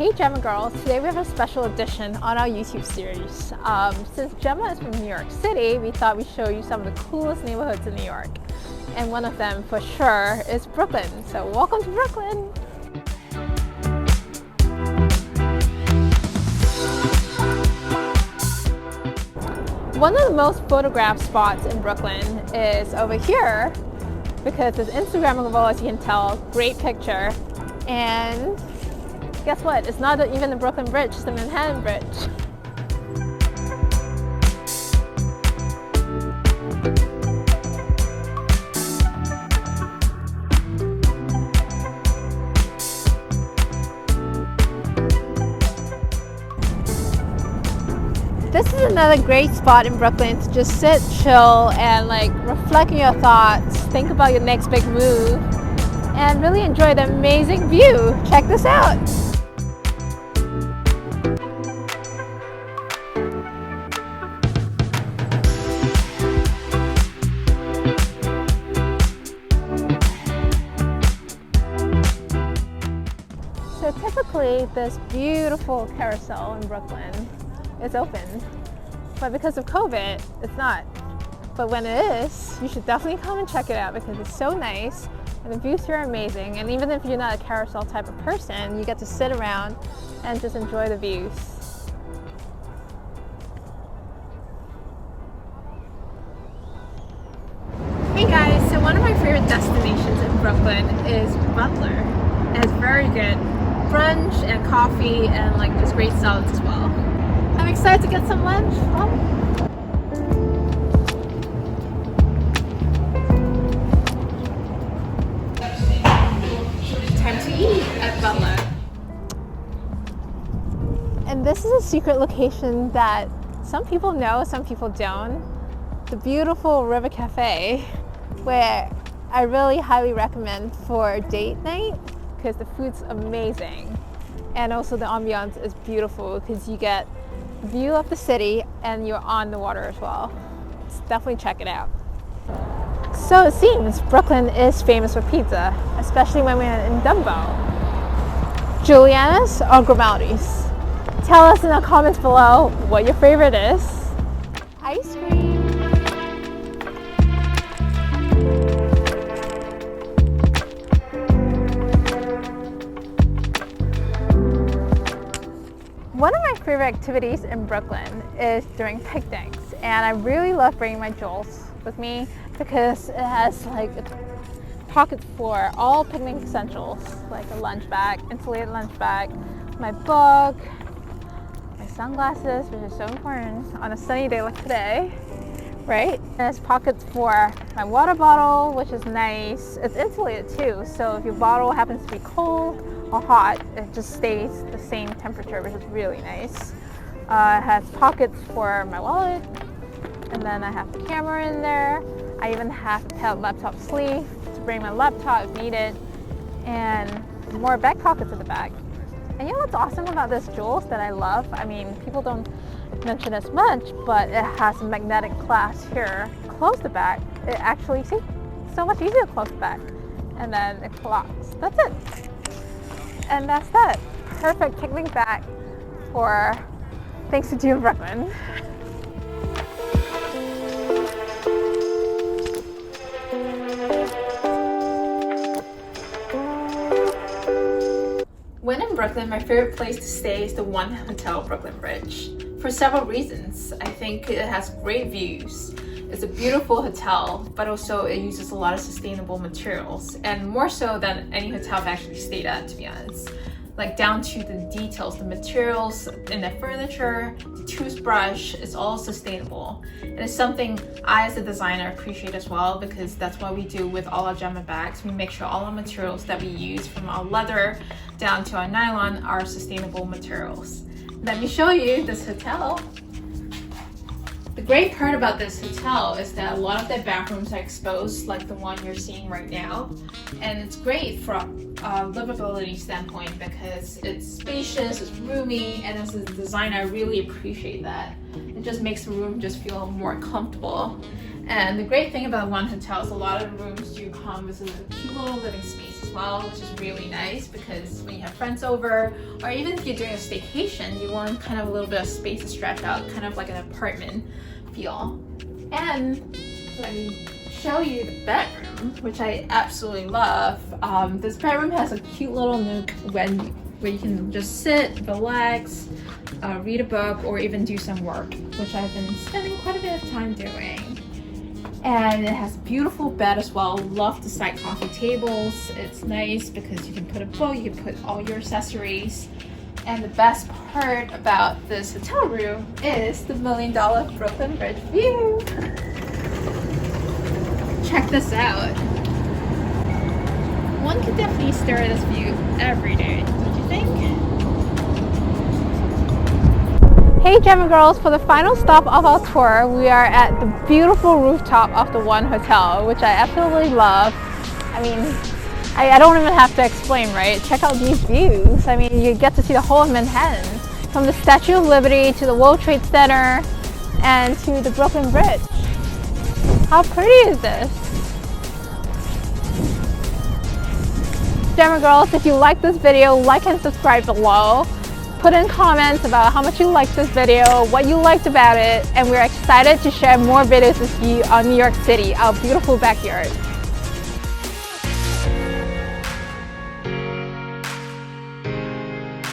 Hey Gemma Girls, today we have a special edition on our YouTube series. Since Gemma is from New York City, we thought we'd show you some of the coolest neighborhoods in New York. And one of them, for sure, is Brooklyn. So welcome to Brooklyn! One of the most photographed spots in Brooklyn is over here because it's Instagrammable, as you can tell. Great picture. And guess what? It's not even the Brooklyn Bridge, it's the Manhattan Bridge. This is another great spot in Brooklyn to just sit, chill, and reflect on your thoughts, think about your next big move, and really enjoy the amazing view. Check this out. So typically this beautiful Carousel in Brooklyn is open, but because of COVID, it's not. But when it is, you should definitely come and check it out because it's so nice and the views here are amazing. And even if you're not a Carousel type of person, you get to sit around and just enjoy the views. Hey guys, so one of my favorite destinations in Brooklyn is Butler. It has very good brunch and coffee and just great salads as well. I'm excited to get some lunch. Time to eat at Butler. And this is a secret location that some people know, some people don't. The beautiful River Cafe, where I really highly recommend for date night because the food's amazing. And also the ambiance is beautiful because you get view of the city and you're on the water as well. So definitely check it out. So it seems Brooklyn is famous for pizza, especially when we're in Dumbo. Juliana's or Grimaldi's? Tell us in the comments below what your favorite is. Ice cream. One of my favorite activities in Brooklyn is during picnics, and I really love bringing my Jules with me because it has pockets for all picnic essentials, like a lunch bag, insulated lunch bag, my book, my sunglasses, which is so important on a sunny day like today, right? And there's pockets for my water bottle, which is nice. It's insulated too, so if your bottle happens to be cold or hot, it just stays the same temperature, which is really nice. It has pockets for my wallet, and then I have the camera in there. I even have a laptop sleeve to bring my laptop if needed, and more back pockets at the back. And you know what's awesome about this Jules that I love? I mean, people don't mention as much, but it has a magnetic clasp here. Close the back, it actually, see, it's so much easier to close the back, and then it locks. That's it. And that's that. Perfect picnic bag for things to do in Brooklyn. When in Brooklyn, my favorite place to stay is the One Hotel Brooklyn Bridge. For several reasons. I think it has great views. It's a beautiful hotel, but also it uses a lot of sustainable materials, and more so than any hotel I've actually stayed at, to be honest. Down to the details, the materials in the furniture, the toothbrush, it's all sustainable. And it's something I as a designer appreciate as well, because that's what we do with all our JEMMA bags. We make sure all our materials that we use, from our leather down to our nylon, are sustainable materials. Let me show you this hotel. The great part about this hotel is that a lot of the bathrooms are exposed, like the one you're seeing right now. And it's great from a livability standpoint because it's spacious, it's roomy, and as a designer, I really appreciate that. It just makes the room just feel more comfortable. And the great thing about One Hotel is a lot of the rooms do come with a cute little living space as as well, which is really nice because when you have friends over, or even if you're doing a staycation, you want kind of a little bit of space to stretch out, kind of like an apartment feel. And let me show you the bedroom, which I absolutely love. This bedroom has a cute little nook where you can just sit, relax, read a book, or even do some work, which I've been spending quite a bit of time doing. And it has a beautiful bed as well. Love the side coffee tables. It's nice because you can put a book, you can put all your accessories. And the best part about this hotel room is the $1 million Brooklyn Bridge view. Check this out. One could definitely stare at this view every day, don't you think? Hey Gemma girls, for the final stop of our tour, we are at the beautiful rooftop of the One Hotel, which I absolutely love. I mean, I don't even have to explain, right? Check out these views. I mean, you get to see the whole of Manhattan, from the Statue of Liberty to the World Trade Center and to the Brooklyn Bridge. How pretty is this? Gemma girls, if you like this video, like and subscribe below. Put in comments about how much you liked this video, what you liked about it, and we're excited to share more videos with you on New York City, our beautiful backyard.